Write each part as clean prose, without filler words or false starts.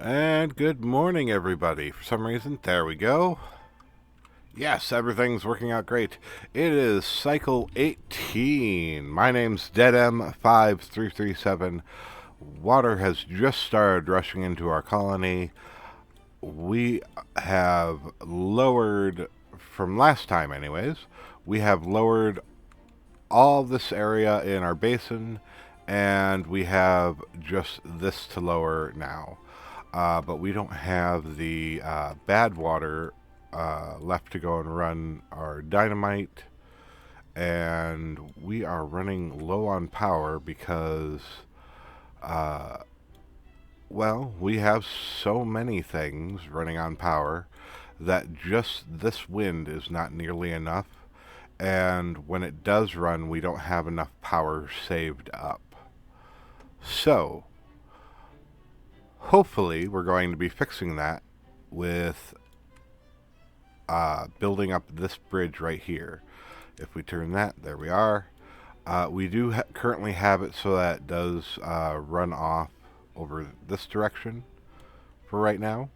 And good morning, everybody. For some reason, there we go. Yes, everything's working out great. It is cycle 18. My name's DeadM5337. Water has just started rushing into our colony. We have lowered, from last time anyways, we have lowered all this area in our basin, and we have just this to lower now. But we don't have the bad water left to go and run our dynamite, and we are running low on power because, well, we have so many things running on power that just this wind is not nearly enough, and when it does run, we don't have enough power saved up. So, hopefully, we're going to be fixing that with building up this bridge right here. If we turn that, there we are. We do currently have it so that it does run off over this direction for right now,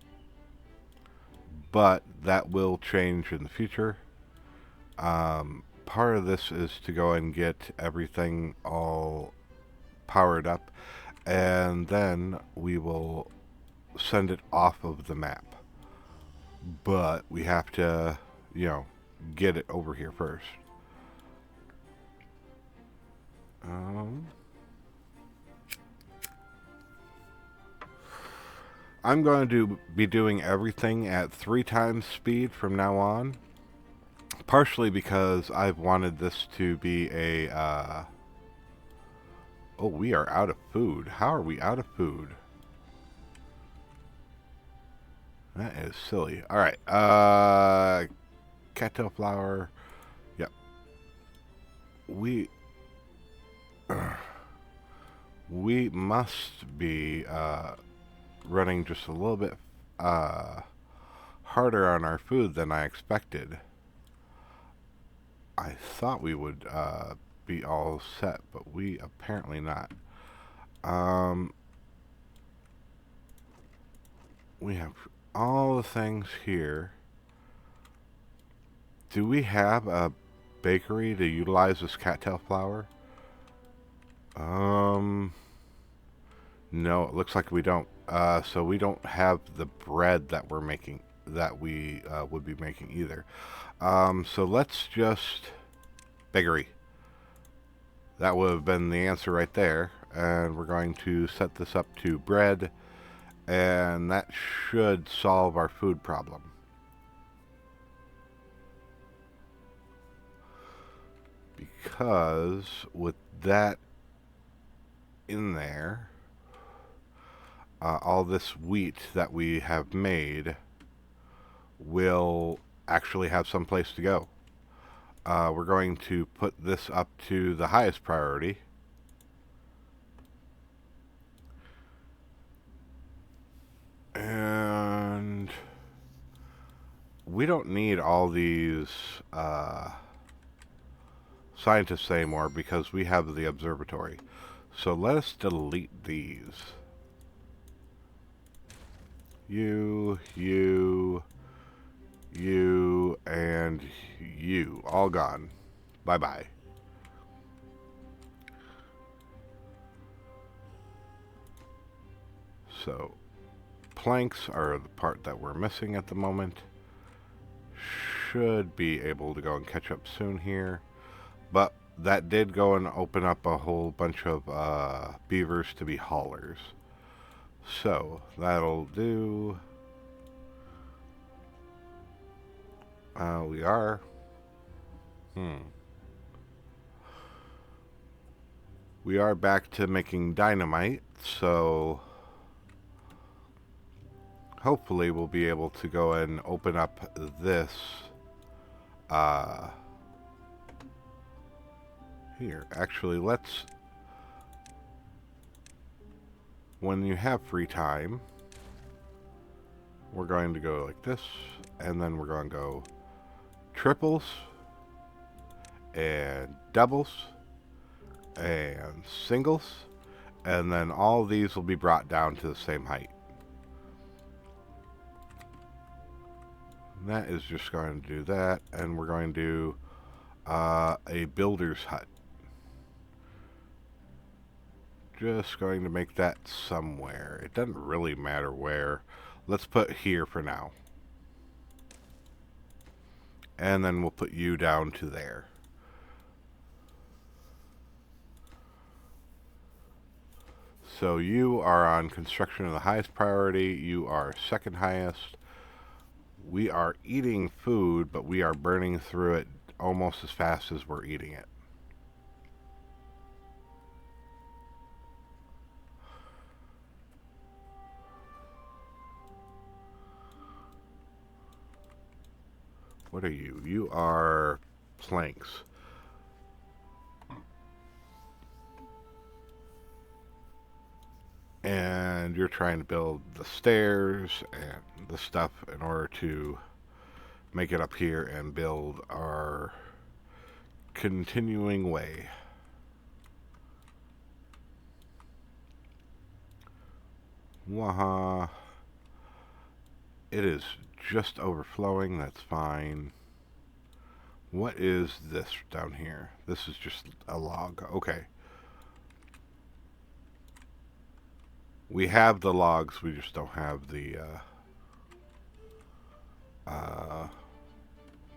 but that will change in the future. Part of this is to go and get everything all powered up, and then we will send it off of the map. But we have to, get it over here first. I'm going to be doing everything at 3 times speed from now on. Partially because I've wanted this to be a... Oh, we are out of food. How are we out of food? That is silly. Alright, cattail flower. Yep. We must be running just a little bit harder on our food than I expected. I thought we would be all set, but we apparently not. We have all the things here. Do we have a bakery to utilize this cattail flour? No, it looks like we don't. So we don't have the bread that we're making, that we would be making either. So let's just... bakery. That would have been the answer right there. And we're going to set this up to bread, and that should solve our food problem. Because with that in there, all this wheat that we have made will actually have some place to go. We're going to put this up to the highest priority. And we don't need all these scientists anymore because we have the observatory. So let us delete these. You, and you. All gone. Bye-bye. So, planks are the part that we're missing at the moment. Should be able to go and catch up soon here. But that did go and open up a whole bunch of beavers to be haulers. So, that'll do. We are. We are back to making dynamite, so hopefully we'll be able to go and open up this here. Actually, let's, when you have free time, we're going to go like this, and then we're going to go triples and doubles and singles, and then all these will be brought down to the same height. That is just going to do that, and we're going to do a builder's hut. Just going to make that somewhere. It doesn't really matter where. Let's put here for now. And then we'll put you down to there. So you are on construction of the highest priority. You are second highest. We are eating food, but we are burning through it almost as fast as we're eating it. What are you? You are planks. And you're trying to build the stairs and the stuff in order to make it up here and build our continuing way. Waha. It is just overflowing. That's fine. What is this down here? This is just a log. Okay. We have the logs. We just don't have the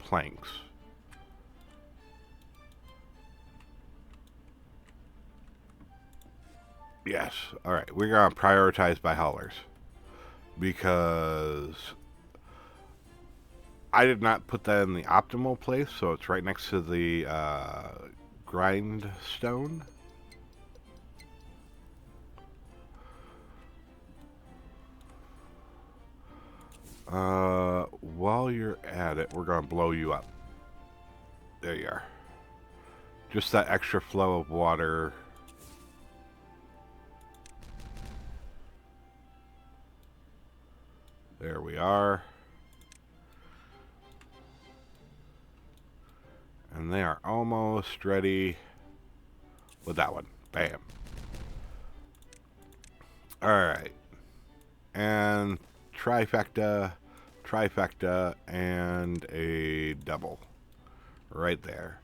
planks. Yes. All right. We're going to prioritize by haulers because I did not put that in the optimal place, so it's right next to the grindstone. While you're at it, we're going to blow you up. There you are. Just that extra flow of water. There we are. And they are almost ready with that one. Bam. Alright. And trifecta, and a double. Right there.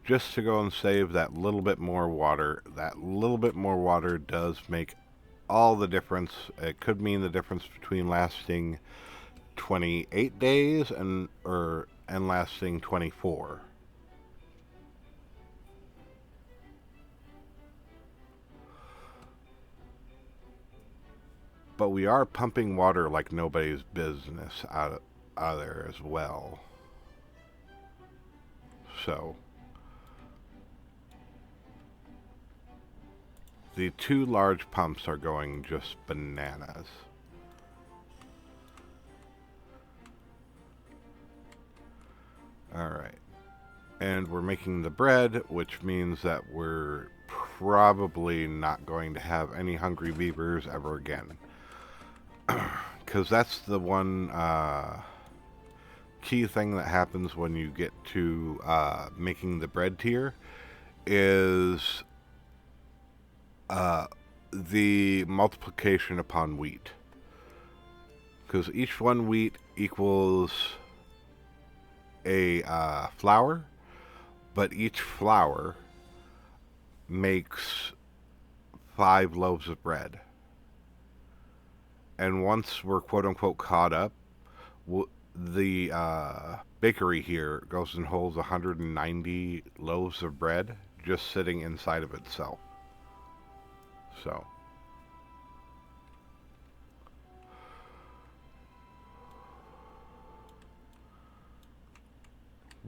Just to go and save that little bit more water. That little bit more water does make all the difference. It could mean the difference between lasting 28 days and lasting 24. But we are pumping water like nobody's business out of there as well. So the two large pumps are going just bananas. Alright. And we're making the bread, which means that we're probably not going to have any hungry beavers ever again. Because that's the one key thing that happens when you get to making the bread tier is the multiplication upon wheat. Because each one wheat equals a flour, but each flour makes 5 loaves of bread. And once we're quote-unquote caught up, the bakery here goes and holds 190 loaves of bread just sitting inside of itself. So.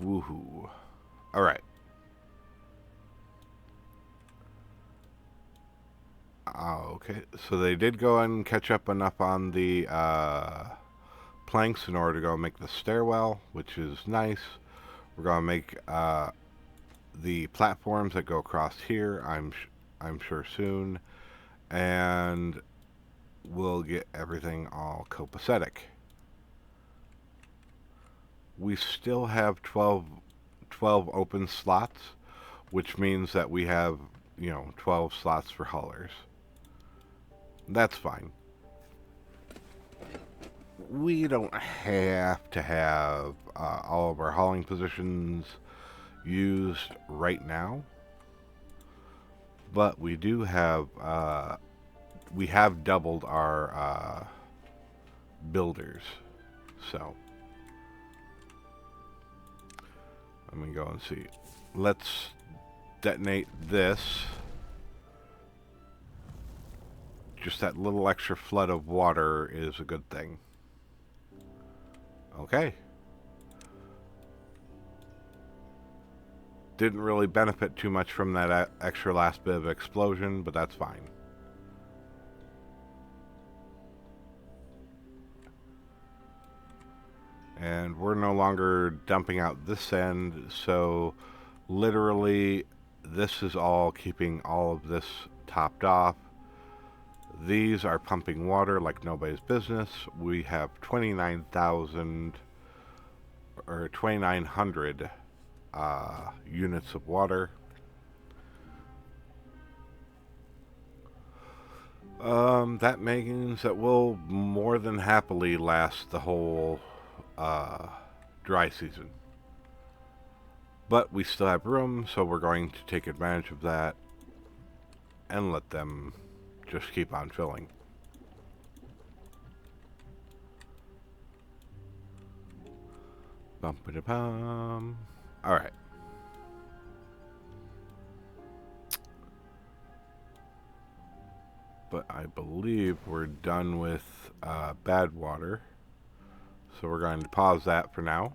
Woohoo. Alright. Okay, so they did go and catch up enough on the planks in order to go make the stairwell, which is nice. We're going to make the platforms that go across here, I'm sure soon. And we'll get everything all copacetic. We still have 12 open slots, which means that we have, 12 slots for haulers. That's fine. we don't have to have all of our hauling positions used right now, but we do have we have doubled our builders. So let me go and see. Let's detonate this. Just that little extra flood of water is a good thing. Okay. Didn't really benefit too much from that extra last bit of explosion, but that's fine. And we're no longer dumping out this end, so literally this is all keeping all of this topped off. These are pumping water like nobody's business. We have 29,000 or 2,900 units of water. That means that we'll more than happily last the whole dry season. But we still have room, so we're going to take advantage of that and let them just keep on filling. Bum-ba-da-bum. Alright. But I believe we're done with bad water. So we're going to pause that for now.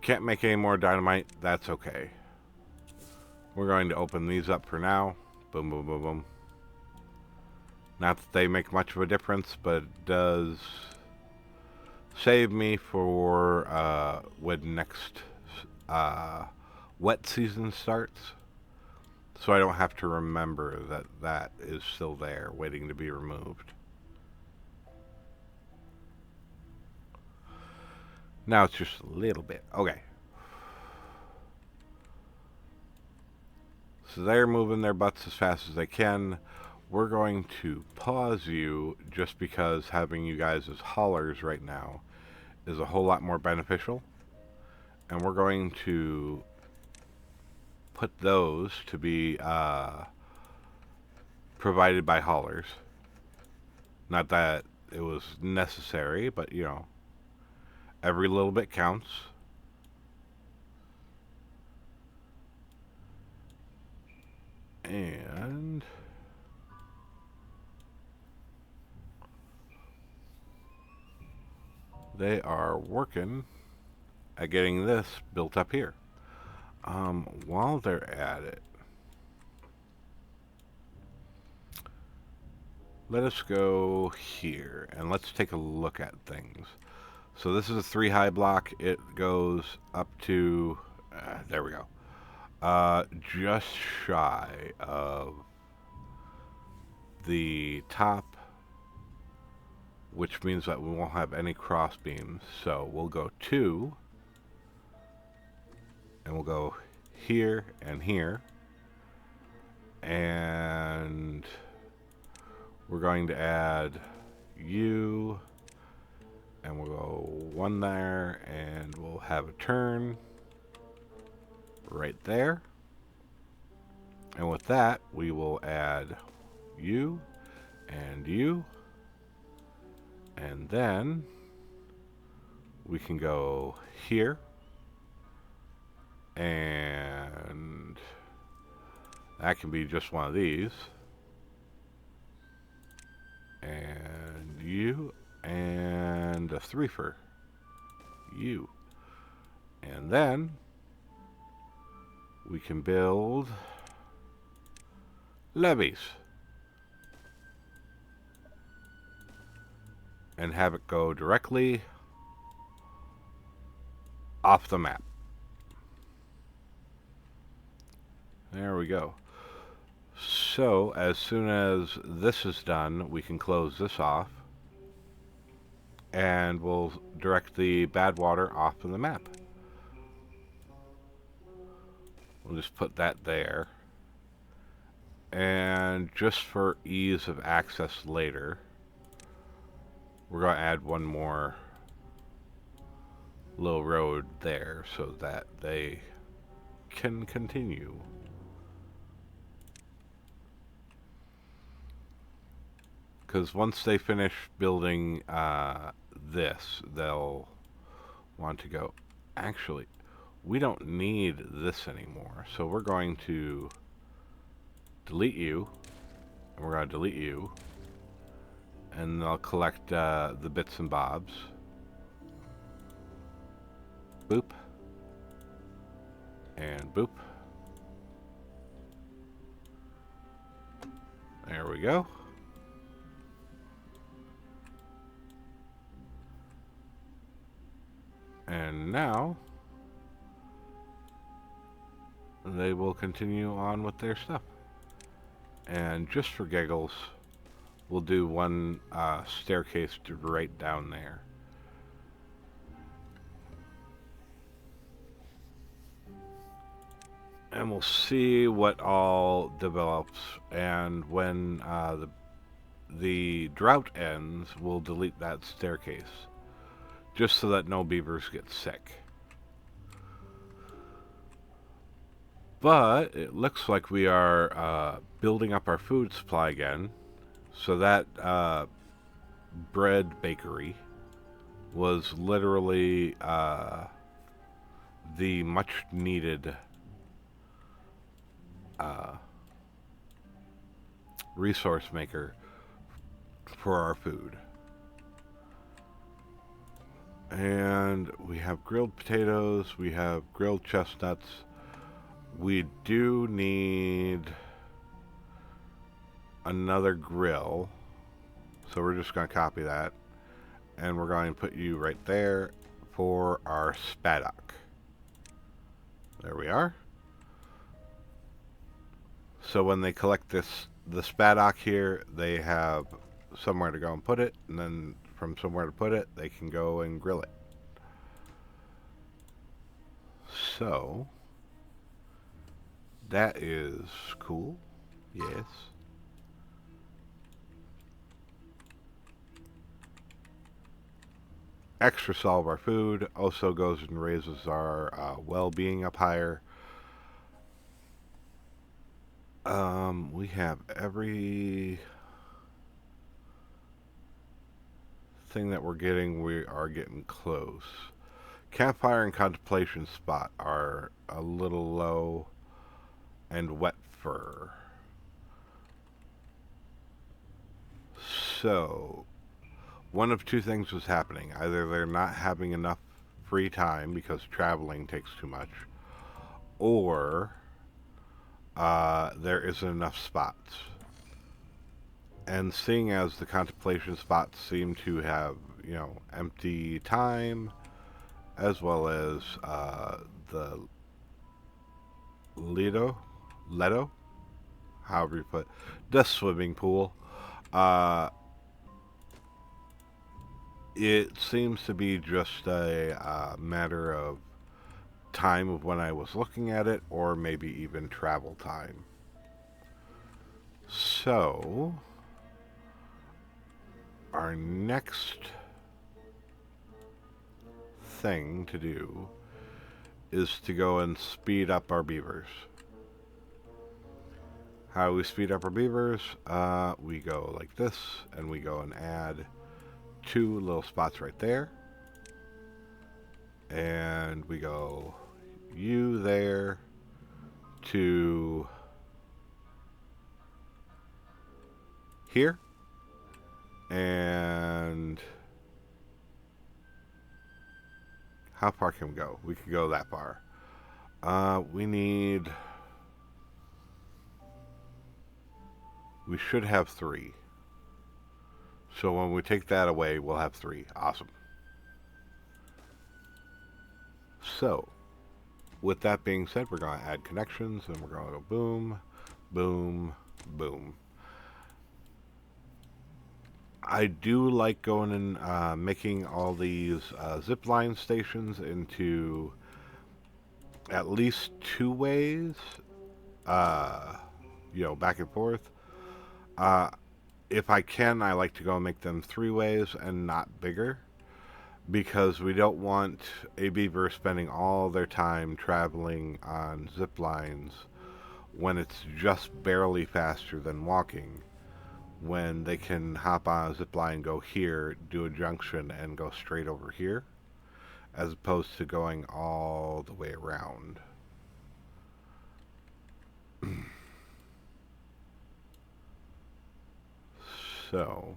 Can't make any more dynamite. That's okay. We're going to open these up for now. Boom, boom, boom, boom. Not that they make much of a difference, but it does save me for when next wet season starts. So I don't have to remember that that is still there, waiting to be removed. Now it's just a little bit. Okay. So they're moving their butts as fast as they can. We're going to pause you just because having you guys as haulers right now is a whole lot more beneficial. And we're going to put those to be provided by haulers. Not that it was necessary, but you know, every little bit counts. And they are working at getting this built up here. While they're at it, let us go here and let's take a look at things. So this is a 3 high block. It goes up to, there we go, just shy of the top, which means that we won't have any cross beams. So we'll go 2, and we'll go here and here, and we're going to add you, and we'll go 1 there, and we'll have a turn right there. And with that, we will add you and you, and then we can go here, and that can be just one of these, and you, and a 3 for you. And then we can build levees and have it go directly off the map. There we go. So as soon as this is done, we can close this off, and we'll direct the bad water off of the map. We'll just put that there. And just for ease of access later, we're going to add one more little road there so that they can continue. Because once they finish building this, they'll want to go, actually, we don't need this anymore. So we're going to delete you, and we're going to delete you, and they'll collect the bits and bobs. Boop. And boop. There we go. And now they will continue on with their stuff. And just for giggles, we'll do one staircase right down there. And we'll see what all develops. And when the drought ends, we'll delete that staircase. Just so that no beavers get sick. But it looks like we are building up our food supply again. So that bread bakery was literally the much needed resource maker for our food. And we have grilled potatoes, we have grilled chestnuts. We do need another grill, so we're just going to copy that, and we're going to put you right there for our spaddock. There we are. So when they collect the spaddock here, they have somewhere to go and put it, and then from somewhere to put it, they can go and grill it. So that is cool. Yes. Extra salt of our food also goes and raises our well-being up higher. We have every thing that we're getting. We are getting close. Campfire and contemplation spot are a little low, and wet fur. So one of two things was happening. Either they're not having enough free time because traveling takes too much, or there isn't enough spots. And seeing as the contemplation spots seem to have, empty time, as well as the Leto, however you put, the swimming pool, it seems to be just a matter of time of when I was looking at it, or maybe even travel time. So our next thing to do is to go and speed up our beavers. How we speed up our beavers? We go like this, and we go and add 2 little spots right there. And we go you there to here. And how far can we go? We can go that far. We should have 3. So when we take that away, we'll have 3. Awesome. So, with that being said, we're going to add connections, and we're going to go boom, boom, boom. I do like going and making all these zipline stations into at least 2 ways. back and forth. Uh, if I can, I like to go and make them 3-ways and not bigger, because we don't want a beaver spending all their time traveling on zip lines when it's just barely faster than walking, when they can hop on a zip line, go here, do a junction, and go straight over here, as opposed to going all the way around. So,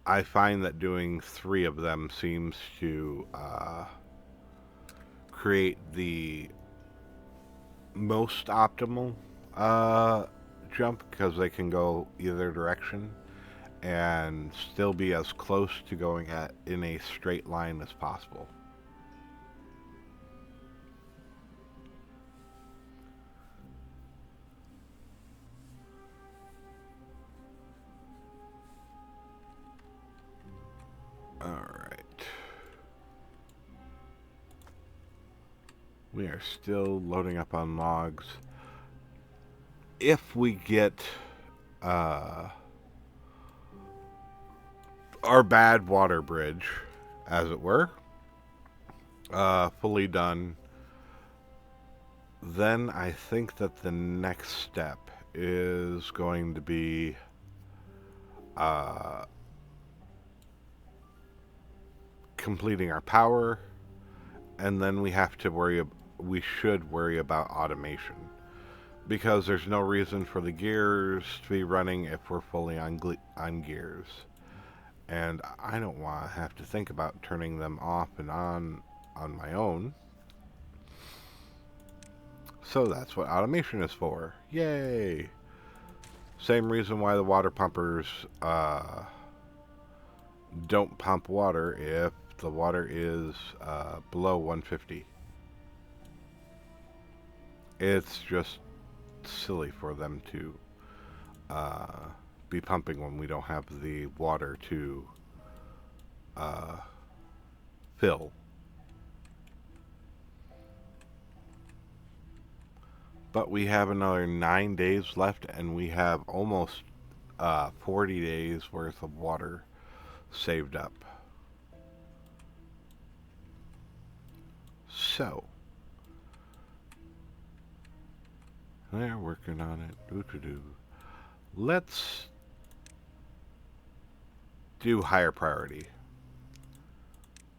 I find that doing 3 of them seems to create the most optimal jump, because they can go either direction and still be as close to going in a straight line as possible. Alright. We are still loading up on logs. If we get our bad water bridge, as it were, fully done, then I think that the next step is going to be completing our power, and then we should worry about automation, because there's no reason for the gears to be running if we're fully on gears, and I don't want to have to think about turning them off and on my own. So that's what automation is for. Yay! Same reason why the water pumpers don't pump water if the water is below 150. It's just silly for them to be pumping when we don't have the water to fill. But we have another 9 days left, and we have almost 40 days worth of water saved up. So, they're working on it. Doo-doo-doo. Let's do higher priority.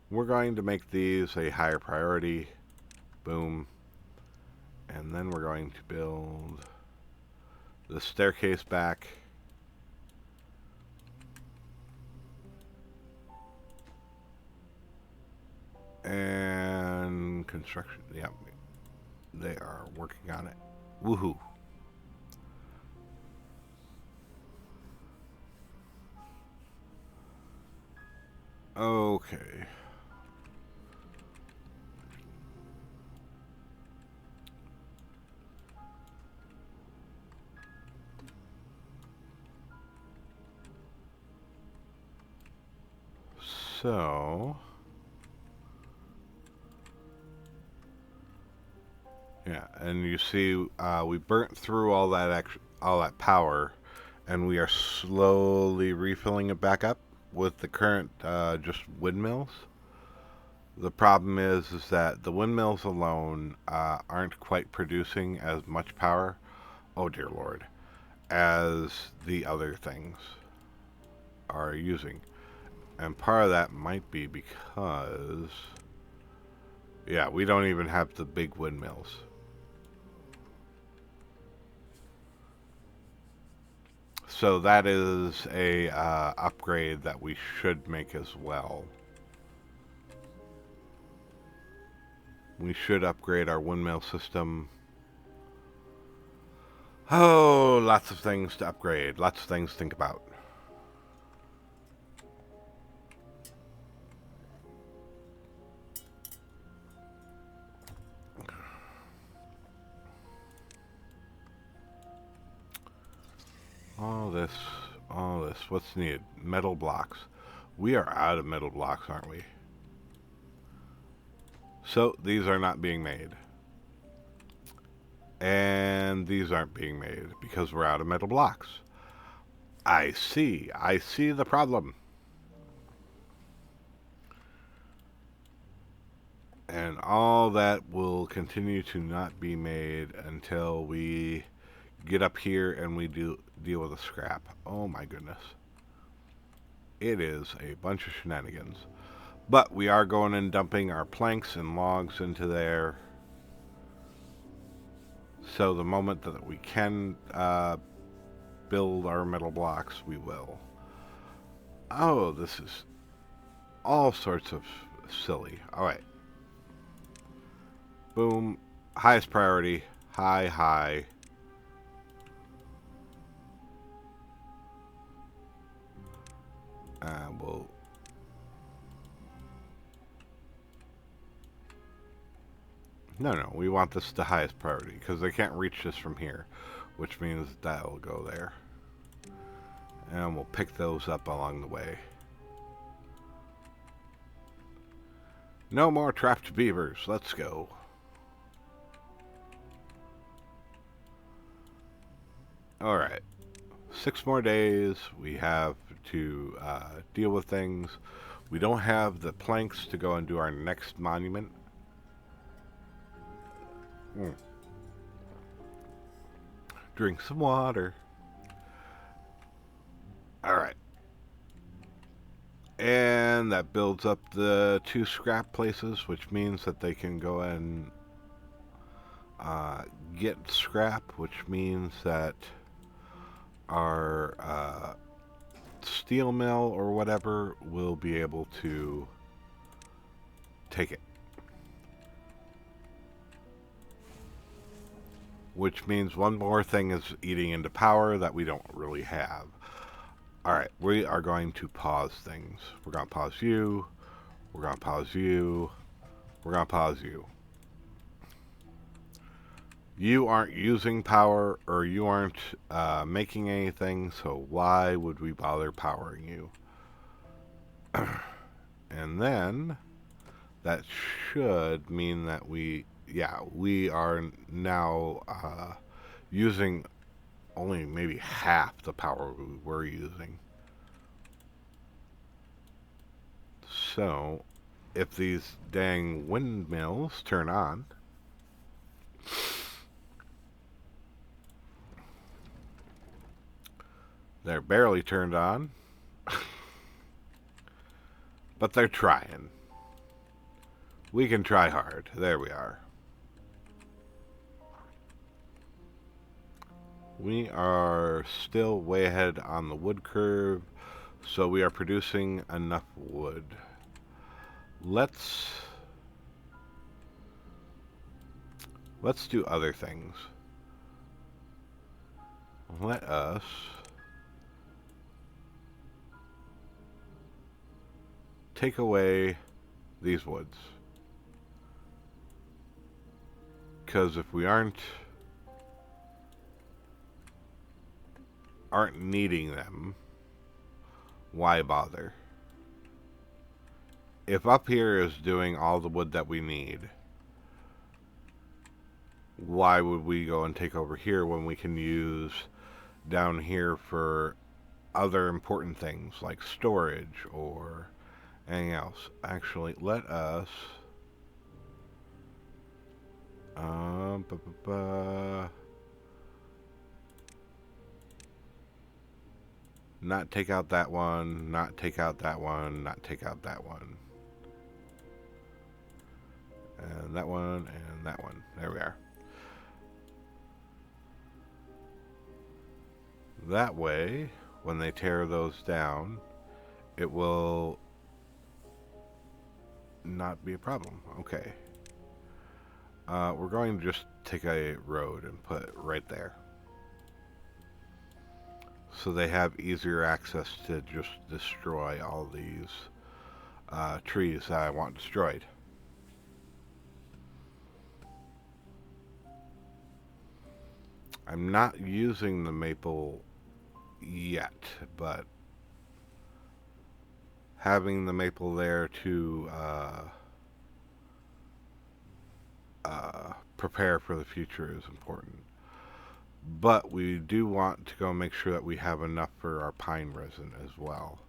We're going to make these a higher priority. Boom. And then we're going to build the staircase back. And construction. Yep. They are working on it. Woohoo. Okay. So, yeah, and you see, we burnt through all that power, and we are slowly refilling it back up with the current just windmills. The problem is that the windmills alone aren't quite producing as much power, oh dear lord, as the other things are using. And part of that might be because, yeah, we don't even have the big windmills. So that is a upgrade that we should make as well. We should upgrade our windmill system. Oh, lots of things to upgrade. Lots of things to think about. All this. What's needed? Metal blocks. We are out of metal blocks, aren't we? So, these are not being made. And and these aren't being made because we're out of metal blocks. I see the problem. And all that will continue to not be made until we get up here and we deal with the scrap. Oh my goodness. It is a bunch of shenanigans. But we are going and dumping our planks and logs into there. So the moment that we can build our metal blocks, we will. Oh, this is all sorts of silly. Alright. Boom. Highest priority. High. We'll... No, we want this the highest priority because they can't reach this from here, which means that'll go there. And we'll pick those up along the way. No more trapped beavers. Let's go. Alright. 6 more days. We have to deal with things. We don't have the planks to go and do our next monument. Drink some water. Alright. And that builds up the 2 scrap places, which means that they can go and get scrap, which means that our steel mill or whatever will be able to take it. Which means one more thing is eating into power that we don't really have. Alright, we are going to pause things. We're going to pause you. We're going to pause you. We're going to pause you. You aren't using power, or you aren't making anything, so why would we bother powering you? And then that should mean that we are now using only maybe half the power we were using. So if these dang windmills turn on, they're barely turned on, but they're trying. We can try hard. There we are. We are still way ahead on the wood curve, so we are producing enough wood. Let's do other things. Let us take away these woods. Because if we aren't needing them, why bother? If up here is doing all the wood that we need, why would we go and take over here when we can use down here for other important things like storage or anything else? Actually, let us not take out that one, not take out that one, not take out that one. And that one, and that one. There we are. That way, when they tear those down, it will not be a problem. Okay. We're going to just take a road and put it right there. So they have easier access to just destroy all these trees that I want destroyed. I'm not using the maple yet, but having the maple there to prepare for the future is important. but we do want to go make sure that we have enough for our pine resin as well.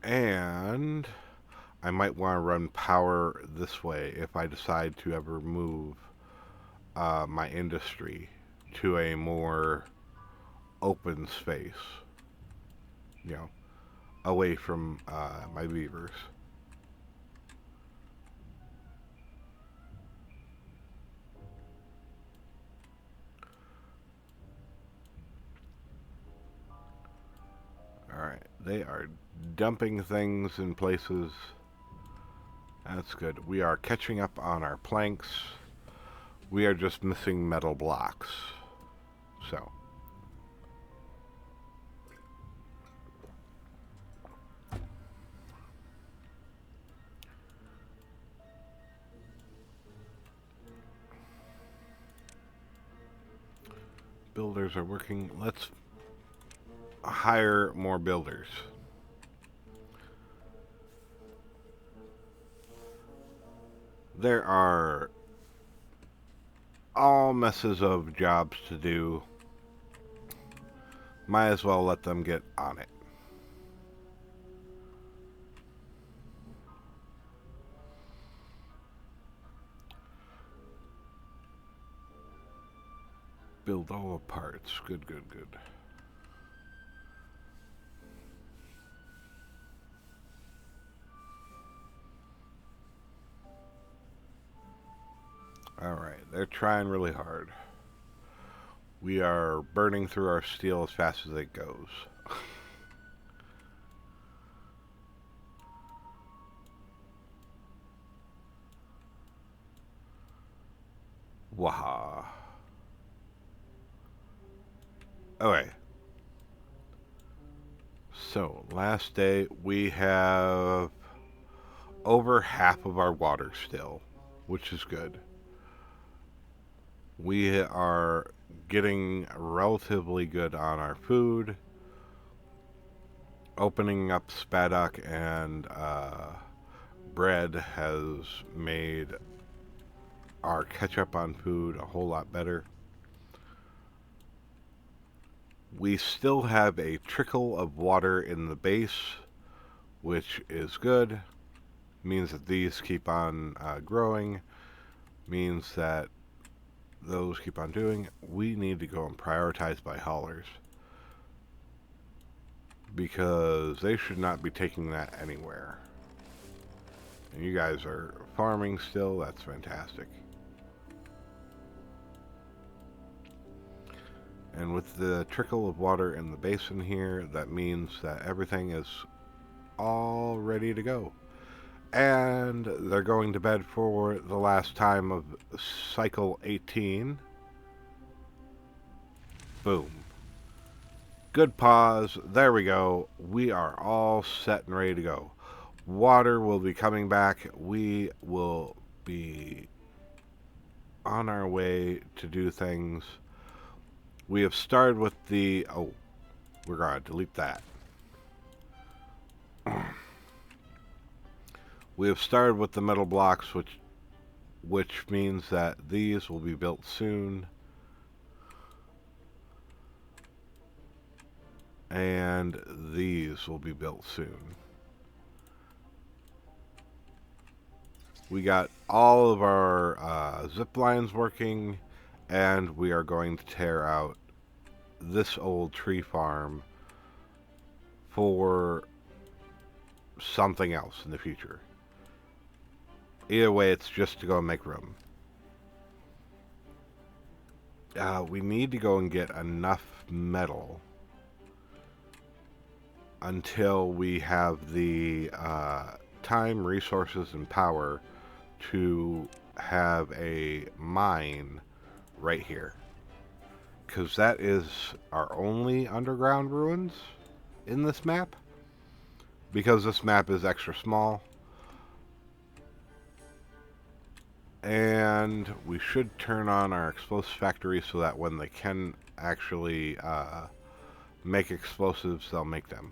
And I might want to run power this way if I decide to ever move my industry to a more open space, you know, away from my beavers. Alright, they are dumping things in places. That's good. We are catching up on our planks. We are just missing metal blocks. So, builders are working. Let's hire more builders. There are all messes of jobs to do. Might as well let them get on it. Build all the parts. Good, good, good. Alright, they're trying really hard. We are burning through our steel as fast as it goes. Waha. Okay. So, last day, we have over half of our water still, which is good. We are getting relatively good on our food. Opening up Spaddock and bread has made our catch up on food a whole lot better. We still have a trickle of water in the base, which is good. Means that these keep on growing. Means that those keep on doing. We need to go and prioritize by haulers, because they should not be taking that anywhere. And you guys are farming still. That's fantastic. And with the trickle of water in the basin here, that means that everything is all ready to go. And they're going to bed for the last time of cycle 18. Boom. Good pause. There we go. We are all set and ready to go. Water will be coming back. We will be on our way to do things. We have started with the... Oh, we're going to delete that. We have started with the metal blocks, which means that these will be built soon. And these will be built soon. We got all of our zip lines working, and we are going to tear out this old tree farm for something else in the future. Either way, it's just to go and make room. We need to go and get enough metal until we have the time, resources, and power to have a mine right here. Because that is our only underground ruins in this map. Because this map is extra small. And we should turn on our explosive factory so that when they can actually make explosives, they'll make them.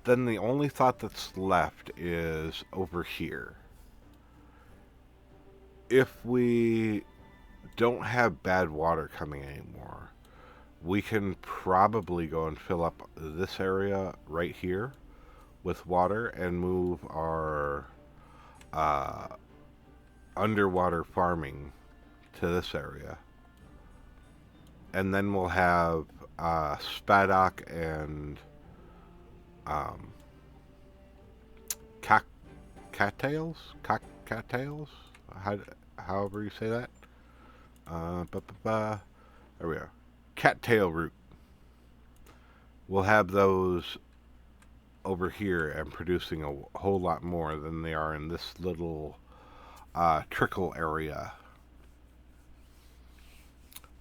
Then the only thought that's left is over here. if we don't have bad water coming anymore, we can probably go and fill up this area right here with water and move our uh, underwater farming to this area. And then we'll have spaddock and um, cattails? Cattails? However you say that. There we are. Cattail root. We'll have those over here and producing a whole lot more than they are in this little trickle area.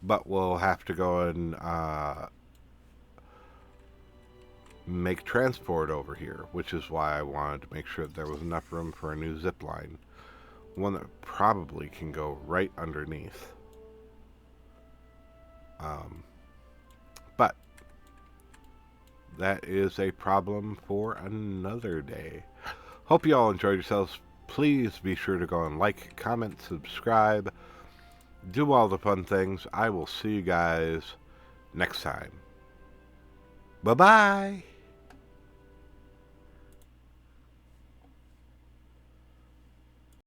But we'll have to go and make transport over here, which is why I wanted to make sure that there was enough room for a new zip line. One that probably can go right underneath. But that is a problem for another day. Hope you all enjoyed yourselves. Please be sure to go and like, comment, subscribe, do all the fun things. I will see you guys next time. Bye-bye.